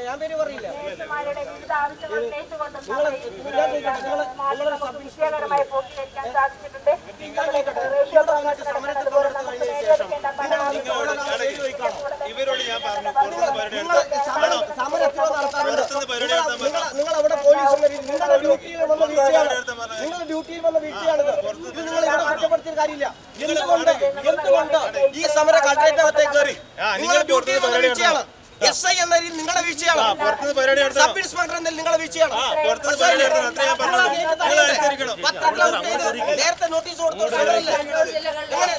ഞാൻ പേര് പറയില്ല. വിജയകരമായി പൂർത്തീകരിക്കാൻ സാധിച്ചിട്ടുണ്ട്. ഇവരോട് ഞാൻ പറഞ്ഞു നിങ്ങൾ അവിടെ പോലീസ് നിങ്ങളുടെ ഡ്യൂട്ടിയിൽ വന്ന വീഴ്ചയാണ്. നിങ്ങളുടെ ഡ്യൂട്ടിയിൽ വന്ന വീഴ്ചയാണിത്. ഇത് നിങ്ങൾ ഇവിടെ മാറ്റപ്പെടുത്തിയ കാര്യമില്ല. എന്തുകൊണ്ട് ഈ സമരം കളക്ടറേറ്റിനകത്തേക്ക് കയറി? നിങ്ങളുടെ ഡ്യൂട്ടിയിൽ വന്ന വീഴ്ചയാണ്. SI എന്ന രീതിയിൽ നിങ്ങളുടെ വീഴ്ചയാണ്. സബ് ഇൻസ്പെക്ടർ എന്നതിൽ നിങ്ങളുടെ വീഴ്ചയാണ്. നേരത്തെ നോട്ടീസ് കൊടുത്ത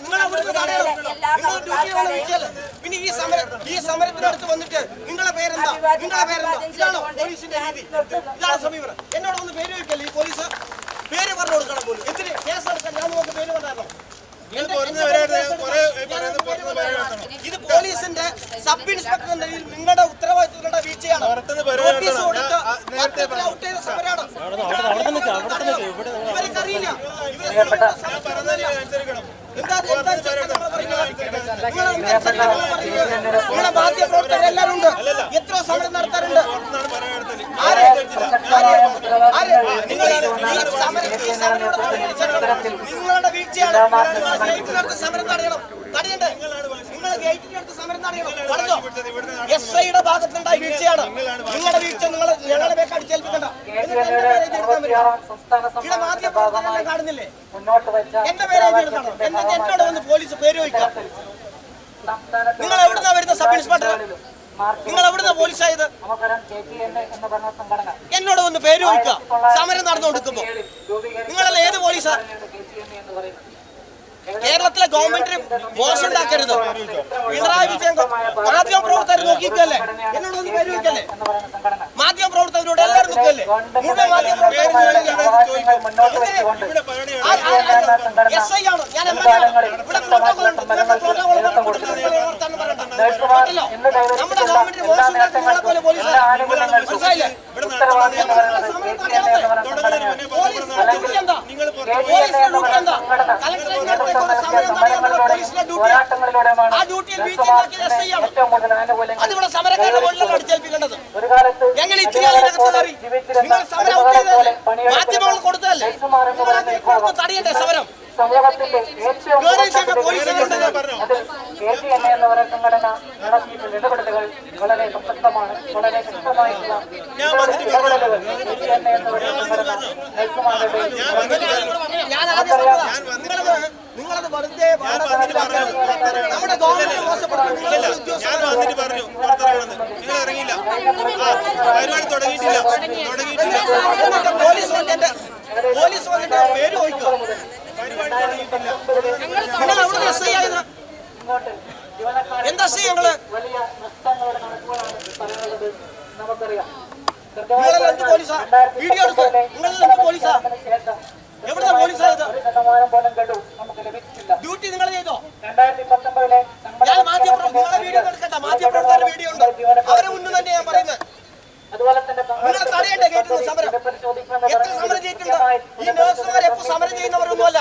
നിങ്ങൾ അവിടുന്ന് തടയണം. നിങ്ങളുടെ ഡ്യൂട്ടിയിലുള്ള വീഴ്ചയല്ല. പിന്നെ ഈ സമരത്തിനടുത്ത് വന്നിട്ട് നിങ്ങളുടെ പേരെന്താ? ഇതാണോ പോലീസിന്റെ രീതി? ഇതാണ് സമീപനം. എന്നോട് ഒന്ന് പേര് വയ്ക്കല്ലേ ഈ പോലീസ്? പേര് പറഞ്ഞു കൊടുക്കണം പോലും. എന്തിന് കേസ് എടുക്കാൻ? ഞാൻ നോക്ക് പേര് പറഞ്ഞോ. ഇത് പോലീസിന്റെ സബ് ഇൻസ്പെക്ടർ എന്ന രീതിയിൽ നിങ്ങളുടെ ഉത്തരവാദിത്തങ്ങളുടെ വീഴ്ചയാണ്. നോട്ടീസ് കൊടുത്ത് ഔട്ട് ചെയ്ത സമരമാണ്. ഇവർക്കറിയില്ല. നിങ്ങളുടെ മാധ്യമപ്രവർത്തകരെല്ലാവരും ഉണ്ട്. എത്രയോ സമരം നടത്താറുണ്ട്. നിങ്ങളുടെ വീഴ്ചയാണ്. സമരം തടയണം. തടയണ്ടേ? നിങ്ങൾ ഗേറ്റിനടുത്ത് സമരം തടയണം. പറഞ്ഞോ? SIയുടെ ഭാഗത്തുണ്ടായ വീഴ്ചയാണ്. നിങ്ങളുടെ വീഴ്ച ഞങ്ങളുടെ പേക്ക് അടിച്ചേൽപ്പിക്കണ്ട. ഇവിടെ മാധ്യമപ്രവർത്തകരെല്ലാം കാണുന്നില്ലേ? എന്റെ പേര് എഴുതിയെടുക്കണം. എന്നോട് വന്ന് പോലീസ് പേര് ചോദിക്കാം. നിങ്ങൾ എവിടുന്നാ വരുന്ന സബ് ഇൻസ്പെക്ടർ? നിങ്ങൾ എവിടുന്ന പോലീസായത്? എന്നോട് വന്ന് പേര് ചോദിക്കുക. സമരം നടന്നു കൊടുക്കുമ്പോ നിങ്ങളല്ല ഏത് പോലീസാ? കേരളത്തിലെ ഗവൺമെന്റിന് മോശം ഉണ്ടാക്കരുത്. പിണറായി വിജയൻ മാധ്യമ പ്രവർത്തകർ നോക്കിക്കല്ലേ? എന്നോട് ഒന്ന് പേര് ചോദിക്കല്ലേ? മാധ്യമ പ്രവർത്തകരോട് എല്ലാവരും നോക്കല്ലേ? മുഴുവൻ മാധ്യമ പ്രവർത്തകർ SI ആണ്. ഞാൻ MLA ആണ്. ഇവിടെ പ്രോട്ടോകോൾ ഉണ്ട്. നമ്മുടെ ഗവൺമെന്റിന് മോശം ഉണ്ടാക്കുന്നതിനെ പോലെ പോലീസ് മനസ്സിലായില്ലേ? പോലീസിന്റെ ഡ്യൂട്ടി എന്താ? കലക്ടറേറ്റിനടുത്തേക്ക് സമരം തടയാനുള്ള പോലീസിന്റെ ഡ്യൂട്ടി. ആ ഡ്യൂട്ടിയിൽ വീഴ്ചയുണ്ടാക്കിയത് SI ആണ്. അതിവിടെ സമരക്കാരുടെ മുകളിലാണ് അടിച്ചേൽപ്പിക്കേണ്ടത്. ഞങ്ങൾ ഇത്തിരി അതിനകത്ത് കയറി നിങ്ങൾ സമരം ഔട്ട് ചെയ്തതല്ലേ? മാധ്യമങ്ങൾ കൊടുത്തതല്ലേ? നിങ്ങൾ തടയണ്ടേ സമരം? സമൂഹത്തിന്റെ ഏറ്റവും എന്ന് പറയുന്ന സംഘടന നടത്തിയിട്ടുള്ള ഇടപെടലുകൾ വളരെ പ്രസക്തമാണ്. വളരെ ശക്തമായിട്ടുള്ള ഇടപെടലുകൾ എന്ന് പറയുന്ന സംഘടന നയിക്കുമാരുടെ നിങ്ങളത് വെറുതെ നമ്മുടെ ഗവൺമെന്റ് മോശപ്പെടുത്തുന്നു. പോലീസ് വന്നിട്ട് പേര് ചോദിക്കുക. എന്താ ഞങ്ങള് നമുക്കറിയാം. പോലീസാ വീഡിയോ എടുത്ത് നിങ്ങളെന്ത് പോലീസാ? എവിടുന്ന പോലീസായത്? ഡ്യൂട്ടി നിങ്ങൾ ചെയ്തോ? 2019 ഞാൻ നിങ്ങളെ വീഡിയോ എടുക്കണ്ട. മാധ്യമപ്രവർത്തകരുടെ വീഡിയോ ഉണ്ട്. അവരെ മുന്നിൽ തന്നെ ഞാൻ പറയുന്നത്. അതുപോലെ തന്നെ നിങ്ങൾ തടയണ്ടേ ഗേറ്റിൽ സമരം? എത്ര സമരം ചെയ്തിട്ടുണ്ട്? ഈ നഴ്സുമാർ എപ്പോ സമരം ചെയ്യുന്നവരൊന്നുമല്ല.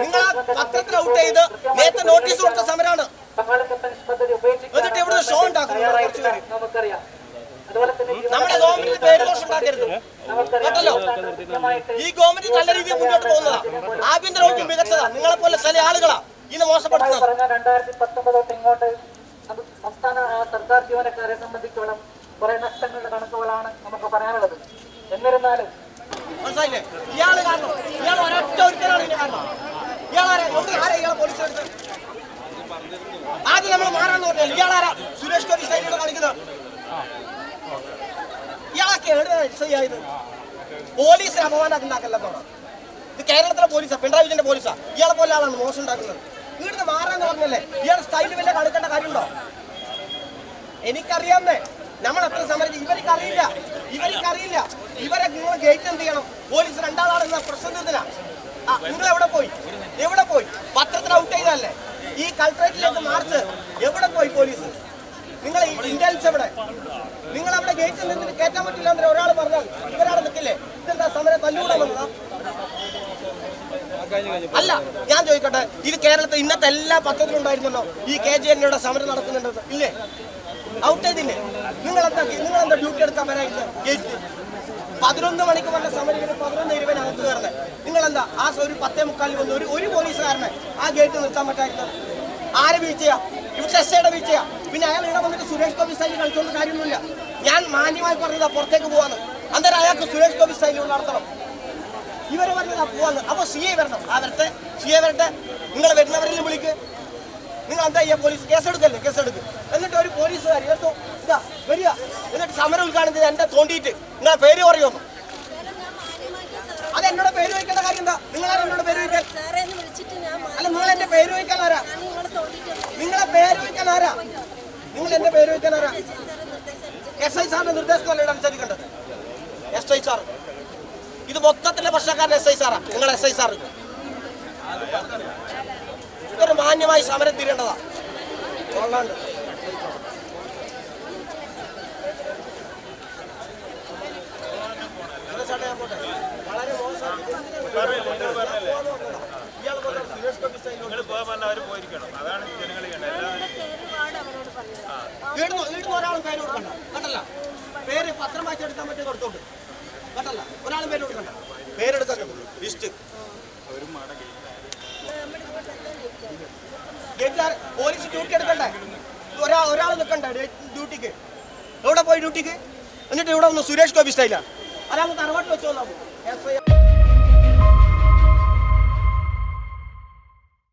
നിങ്ങൾ പത്രത്തിൽ ഔട്ട് ചെയ്ത് നേരത്തെ നോട്ടീസ് കൊടുത്ത സമരമാണ്. എന്നിട്ട് ഇവിടെ ഷോ ഉണ്ടാക്കുന്നു. നമുക്കറിയാം. നമ്മുടെ ഗവൺമെന്റിന് പേരുദോഷം ഉണ്ടാക്കരുത് കേട്ടല്ലോ. ഈ ഗവൺമെന്റ് നല്ല രീതിയിൽ മുന്നോട്ട് പോകുന്നതാ. ആഭ്യന്തര വകുപ്പ് മികച്ചതാ. നിങ്ങളെ പോലെ ചില ആളുകളാ ഇന്ന് മോശപ്പെടുത്തുന്നത്. 2019 തൊട്ട് ഇങ്ങോട്ട് സംസ്ഥാന സർക്കാർ ജീവനക്കാരെ സംബന്ധിച്ചോളം കുറെ നഷ്ടങ്ങളുടെ കണക്കുകളാണ് നമുക്ക് പറയാനുള്ളത്. എന്നിരുന്നാലും മനസ്സിലായില്ലേ? ഇയാള് കാരണം ഇയാൾ ഒരൊറ്റ ഒരുത്തരാണ് ഇതിന് കാരണം. ഇയാളെ പോലീസിലെടുത്ത് ആദ്യം നമ്മൾ മാറാന്ന് പറഞ്ഞാൽ ഇയാളാരാ? സുരേഷ് ഗോപി സൈഡിലൂടെ കളിക്കുന്നത്. ഇയാളൊക്കെ എവിടെയായത്? പോലീസിന് അപമാനം ഉണ്ടാക്കല്ലെന്നാണ്. ഇത് കേരളത്തിലെ പോലീസാ, പിണറായി വിജയന്റെ പോലീസാ. ഇയാളെ പോലെ ആളാണ് മോശം ഉണ്ടാക്കുന്നത്. ഇവിടുന്ന് മാറാന്ന് പറഞ്ഞല്ലേ? ഇയാൾ സ്റ്റൈല് വല്ല കളിക്കേണ്ട കാര്യമുണ്ടോ? എനിക്കറിയാന്നേ. നമ്മൾ എത്ര സമരം ഇവർക്കറിയില്ല. ഇവരെ നിങ്ങൾ ഗേറ്റ് എന്ത് ചെയ്യണം? പോലീസ് രണ്ടാളാണെന്ന പ്രശ്നത്തിനാ. നിങ്ങൾ എവിടെ പോയി? പത്രത്തിൽ ഔട്ട് ചെയ്തല്ലേ? ഈ കളക്ടറേറ്റിലേക്ക് മാർച്ച് എവിടെ പോയി പോലീസ്? നിങ്ങൾ ഇന്റലിജൻസ് എവിടെ? നിങ്ങൾ അവിടെ ഗേറ്റിൽ നിന്ന് കയറ്റാൻ പറ്റില്ല എന്ന് ഒരാൾ പറഞ്ഞാൽ ഇവരാൾ നിൽക്കില്ലേ? ഇതെന്താ സമരം തല്ലൂടാ വന്നതാ? അല്ല, ഞാൻ ചോദിക്കട്ടെ, ഇത് കേരളത്തിൽ ഇന്നത്തെ എല്ലാ പത്രത്തിലും ഉണ്ടായിരുന്നല്ലോ ഈ KJN-യുടെ സമരം നടക്കുന്നുണ്ടെന്ന്, ഇല്ലേ? ഔട്ട് ചെയ്തില്ലേ? നിങ്ങളെന്താ ഡ്യൂട്ടി എടുക്കാൻ വരാനില്ല? ഗേറ്റ് 11 മണിക്ക് വന്ന സമരം 11:20 അകത്ത് കയറുന്നത്. നിങ്ങളെന്താ ആ ഒരു 10:45 വന്ന് ഒരു പോലീസുകാരനെ ആ ഗേറ്റ് നിർത്താൻ പറ്റായിരുന്നത്? ആരെ വീഴ്ചയാ? ഇവിടുത്തെ SIയുടെ വീഴ്ചയാ. പിന്നെ അയാൾ ഇവിടെ വന്നിട്ട് സുരേഷ് ഗോപി സ്റ്റൈലിൽ കളിച്ചുകൊണ്ട് കാര്യമൊന്നുമില്ല. ഞാൻ മാന്യമായി പറഞ്ഞതാ പുറത്തേക്ക് പോവാന്ന്. അന്നേരം അയാൾക്ക് സുരേഷ് ഗോപി സ്റ്റൈലിൽ നടത്തണം. ഇവരെ പറഞ്ഞതാ പോവാന്ന്. അപ്പൊ CA വരണം. CA വരട്ടെ. നിങ്ങൾ വരുന്നവരെല്ലാം വിളിക്ക്. നിങ്ങൾ എന്താ ചെയ്യാ? പോലീസ് കേസെടുക്കല്ലേ? കേസെടുക്ക്. എന്നിട്ട് ഒരു പോലീസുകാർ എടുത്തോ ഇതാ വരിക. എന്നിട്ട് സമരം ഉദ്ഘാടനം ചെയ്ത് എന്റെ തോണ്ടിയിട്ട് നിങ്ങളെ പേര് പറയുമെന്ന്. അത് എന്നോട് പേര് വയ്ക്കേണ്ട കാര്യം എന്താ? നിങ്ങളാരും എന്നോട് പേര് വയ്ക്കാൻ? അല്ല, നിങ്ങൾ എന്റെ പേര് വയ്ക്കാൻ ആരാ? നിങ്ങളെ പേര് വയ്ക്കാൻ ആരാ? നിങ്ങൾ എന്റെ പേര് വയ്ക്കാൻ ആരാ? SI സാറിന്റെ നിർദ്ദേശമല്ലേ അനുസരിക്കേണ്ടത്? SI സാർ ഇത് മൊത്തത്തിലെ പ്രശ്നക്കാരൻ SI സാറാ. നിങ്ങൾ SI സാർ ഇതൊരു മാന്യമായി സമരം തീരേണ്ടതാ. കൊള്ളാണ്ട് വളരെ മോശം. നിങ്ങൾ പോകാൻ പറഞ്ഞാൽ അവർ പോയിരിക്കണം. അതാണ് ജനങ്ങൾ വീടുന്ന ഒരാളും പേര് കൊടുക്കണ്ട കേട്ടല്ല. പേര് പത്രം വായിച്ചെടുക്കാൻ പറ്റിയ കൊടുത്തോണ്ട് കേട്ടല്ല. ഒരാളും പേര് കൊടുക്കണ്ട. പേരെടുക്കാൻ ലിസ്റ്റ് ഗേറ്റുകാർ പോലീസ് ഡ്യൂട്ടി എടുക്കണ്ടേ? ഒരാൾ നിൽക്കണ്ടേ ഡ്യൂട്ടിക്ക്? എവിടെ പോയി ഡ്യൂട്ടിക്ക്? എന്നിട്ട് ഇവിടെ ഒന്ന് സുരേഷ് ഗോപി സ്റ്റൈലാണ്. അതാകുമ്പോൾ തറവാട്ട് വെച്ച് വന്നാൽ